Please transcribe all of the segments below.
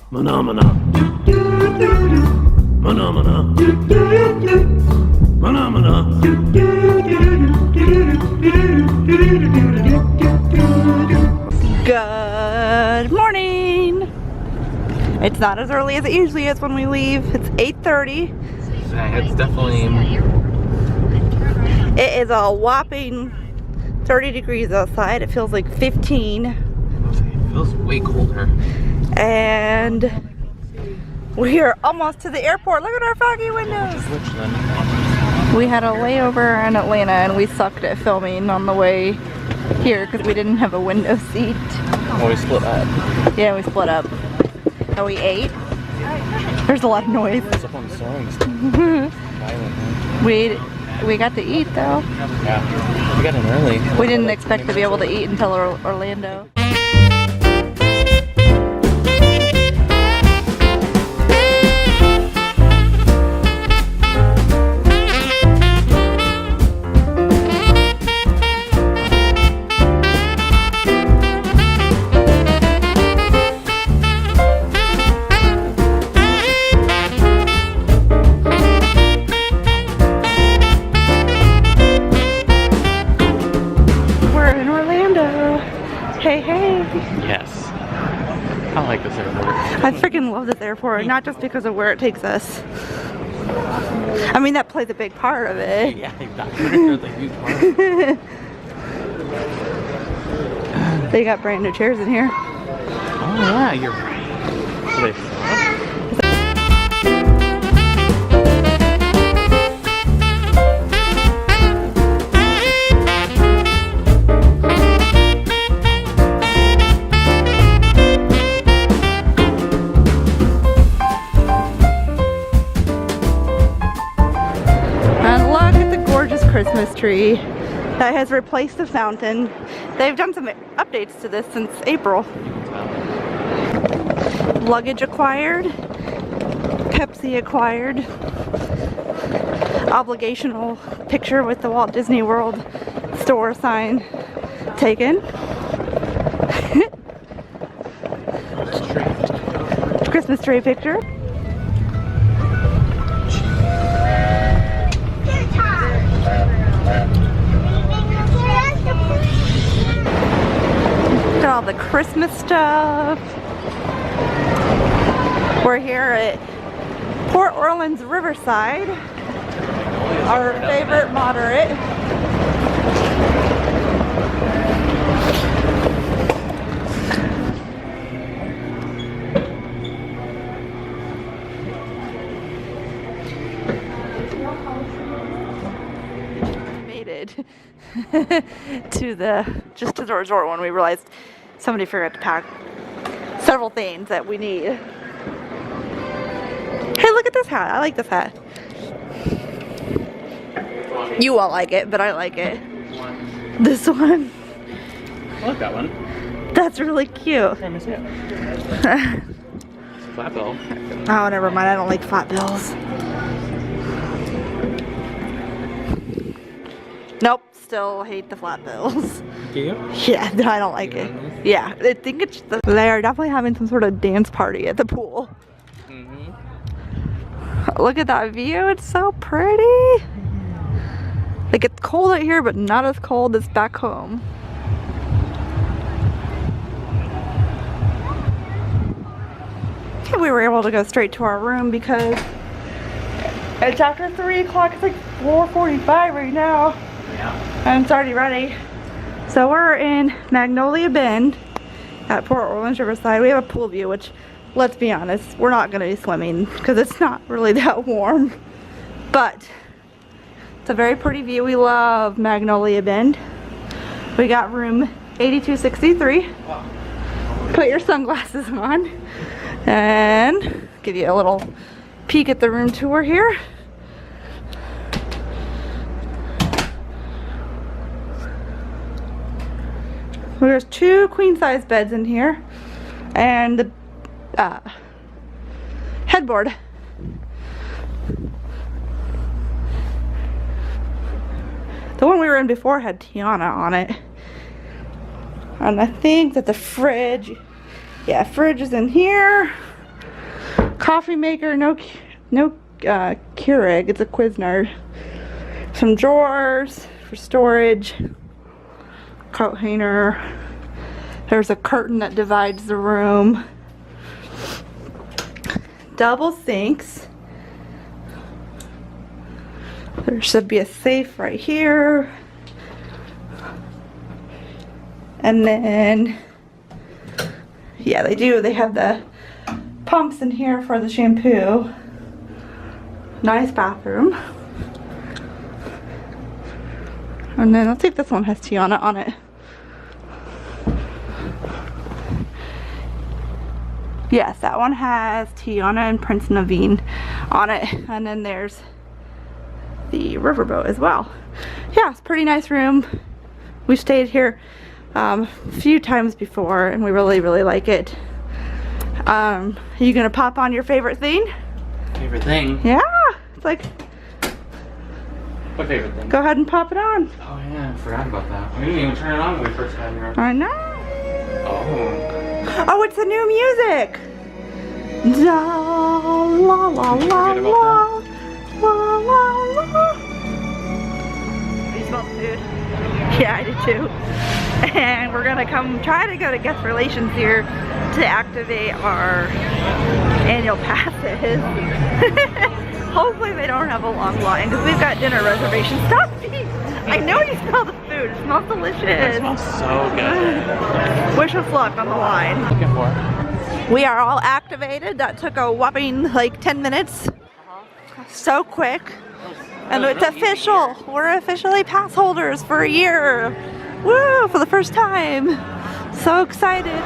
Phenomena. Phenomena. Phenomena. Good morning. It's not as early as it usually is when we leave. It's 8:30. Yeah, it's definitely. It is a whopping 30 degrees outside. It feels like 15. It feels way colder. And we are almost to the airport. Look at our foggy windows. We had a layover in Atlanta and we sucked at filming on the way here because we didn't have a window seat. Oh, we split up. Yeah, we split up. And we ate. There's a lot of noise. What's up on the songs? We got to eat though. Yeah, we got in early. We didn't expect to be able to eat until Orlando. Hey, hey. Yes. I like this airport. I freaking love this airport, not just because of where it takes us. I mean, that plays a big part of it. Yeah, that's a huge part. They got brand new chairs in here. Oh yeah, you're right. Are they soft? Christmas tree that has replaced the fountain. They've done some updates to this since April. Luggage acquired, Pepsi acquired, obligational picture with the Walt Disney World store sign taken. Christmas tree picture. Look at all the Christmas stuff. We're here at Port Orleans Riverside, our favorite moderate. Made it to the resort when we realized somebody forgot to pack several things that we need. Hey, look at this hat. I like this hat. You won't like it, but I like it. This one. I like that one. That's really cute. Let me see it. Flat bill. Oh, never mind. I don't like flat bills. Nope. Still hate the flat bills. Do you? Yeah, no, I don't like it. Yeah, I think it's they are definitely having some sort of dance party at the pool. Look at that view. It's so pretty. Like, it's cold out here, but not as cold as back home. We were able to go straight to our room because it's after 3 o'clock. It's like 4:45 right now. Yeah. And it's already ready. So we're in Magnolia Bend at Port Orleans Riverside. We have a pool view, which, let's be honest, we're not going to be swimming because it's not really that warm. But it's a very pretty view. We love Magnolia Bend. We got room 8263. Put your sunglasses on and give you a little peek at the room tour here. There's 2 queen-size beds in here and the headboard. The one we were in before had Tiana on it. And I think that the fridge, yeah, fridge is in here. Coffee maker, no Keurig, it's a Cuisinart. Some drawers for storage. Coat hanger. There's a curtain that divides the room. Double sinks. There should be a safe right here. And then, yeah, they do. They have the pumps in here for the shampoo. Nice bathroom. And then let's see if this one has Tiana on it. Yes, that one has Tiana and Prince Naveen on it. And then there's the riverboat as well. Yeah, it's a pretty nice room. We stayed here a few times before and we really like it. Are you gonna pop on your favorite thing? Favorite thing? Yeah, it's like, What favorite thing? go ahead and pop it on. Oh yeah, I forgot about that. We didn't even turn it on when we first got here. I know. Oh. Oh, it's the new music. Da la la la la la la la. You smell the food? Yeah, I do too. And we're gonna try to go to guest relations here to activate our annual passes. Hopefully they don't have a long line because we've got dinner reservations. Stop me! I know you smell the food. It smells delicious. It smells so good. Wish us luck on the line. Looking for. We are all activated. That took a whopping like 10 minutes. So quick. And it's official. We're officially pass holders for a year. Woo! For the first time. So excited.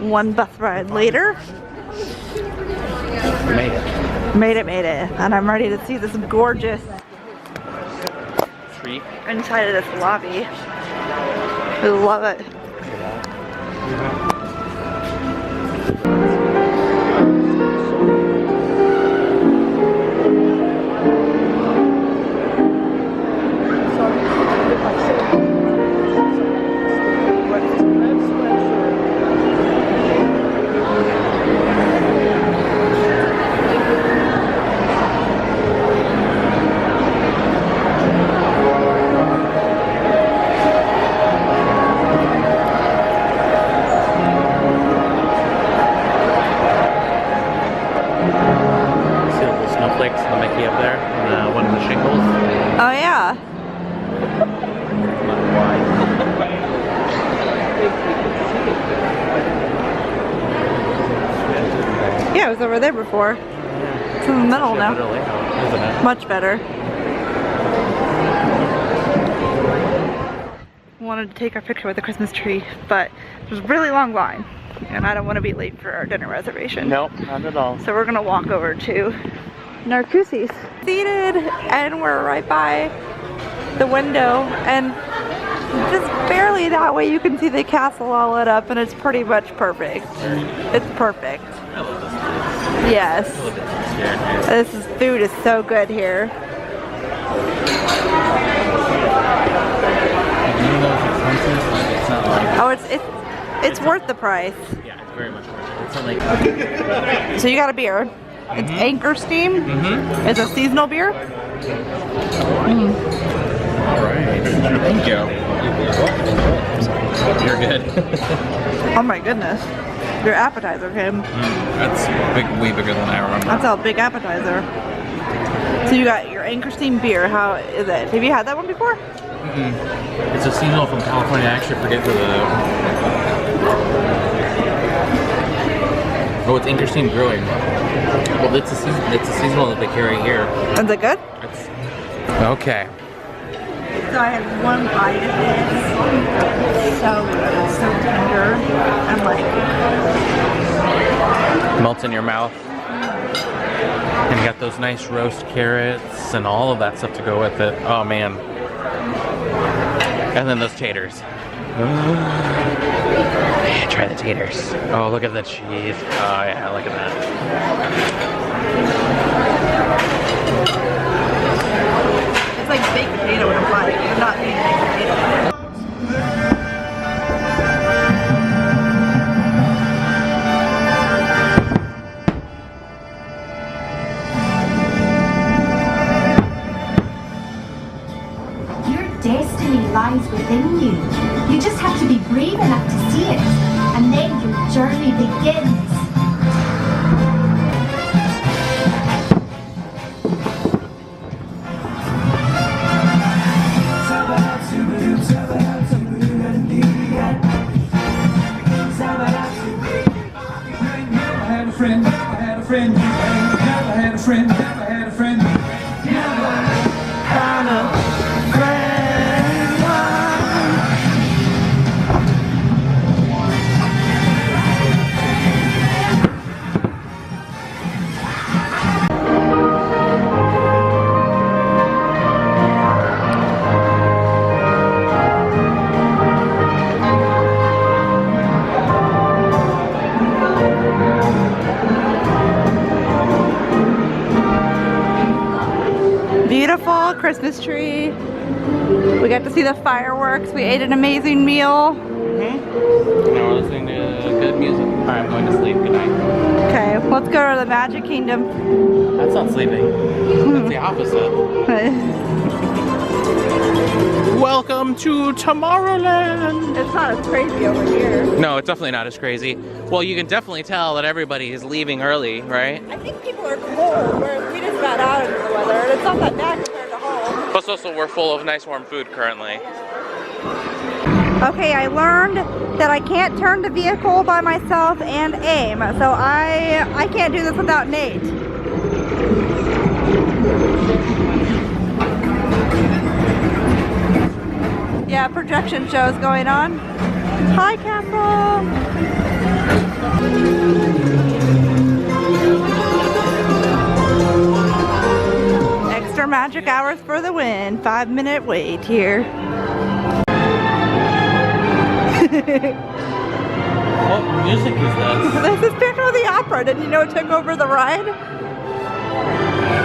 One bus ride later. Made it. Made it. And I'm ready to see this gorgeous Treat. inside of this lobby. I love it. Oh yeah. Yeah, it was over there before. It's in the middle now. Much better. Wanted to take our picture with the Christmas tree, but there's a really long line, and I don't want to be late for our dinner reservation. Nope, not at all. So we're gonna walk over to Narcooses. Seated, and we're right by the window, and just barely that way you can see the castle all lit up, and it's pretty much perfect. It's perfect. I love this place. Yes. I love it. This food is so good here. Even though it's expensive, like, it's not like... Oh, it's worth the price. Yeah, it's very much worth it. It's not like... So you got a beer. It's Anchor Steam. It's a seasonal beer. Alright. Thank you. You're good. Oh my goodness. Your appetizer came. That's way bigger than I remember. That's a big appetizer. So you got your Anchor Steam beer. How is it? Have you had that one before? It's a seasonal from California. I actually forget where Oh, it's Anchor Steam Brewing. Well, it's a seasonal that they carry here. Is it good? Okay. So I had one bite of this. So good. It's so tender. And like... Melts in your mouth. And you got those nice roast carrots and all of that stuff to go with it. Oh, man. And then those taters. Try the taters. Oh, look at the cheese. Oh, yeah, look at that. It's like baked potato in a pie, but not being baked potato. Destiny lies within you. You just have to be brave enough to see it, and then your journey begins. Beautiful Christmas tree. We got to see the fireworks. We ate an amazing meal. Now we're listening to good music. Alright, I'm going to sleep. Good night. Okay, let's go to the Magic Kingdom. That's not sleeping. That's the opposite. Welcome to Tomorrowland! It's not as crazy over here. No, it's definitely not as crazy. Well, you can definitely tell that everybody is leaving early, right? I think people are cold, whereas we just got out into the weather, and it's not that bad compared to home. Plus also we're full of nice warm food currently. Okay, I learned that I can't turn the vehicle by myself and aim, so I can't do this without Nate. Yeah, projection shows going on. Hi, Castle! Extra magic hours for the win. 5-minute wait here. What music is this? This is Phantom of the Opera. Didn't you know it took over the ride?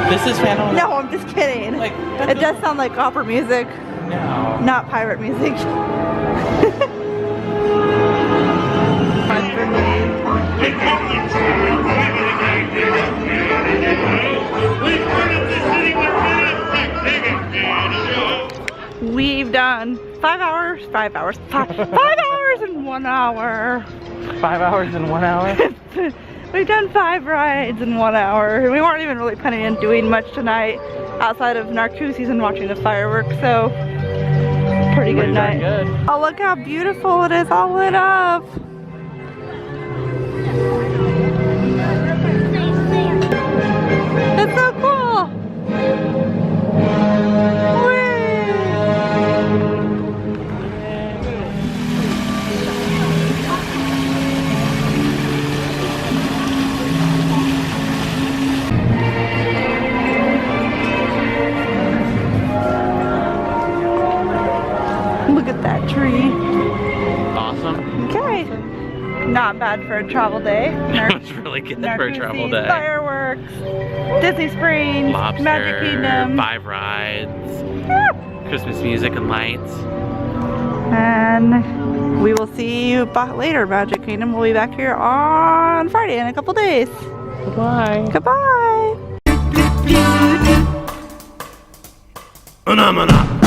This is Phantom? No, I'm just kidding. Like, it does sound like opera music, No. not pirate music. Fun for me. We've done 5 hours in 1 hour. 5 hours in 1 hour? We've done 5 rides in 1 hour. We weren't even really planning on doing much tonight outside of Narcooses and watching the fireworks, so pretty good night. Good. Oh, look how beautiful it is, all lit up. It's so cool. Look at that tree. Awesome. Okay. Not bad for a travel day. That was really good for a travel day. Fireworks, Disney Springs, Lobster, Magic Kingdom. 5 rides, Christmas music and lights. And we will see you back later, Magic Kingdom. We'll be back here on Friday in a couple days. Goodbye. Goodbye. Phenomena.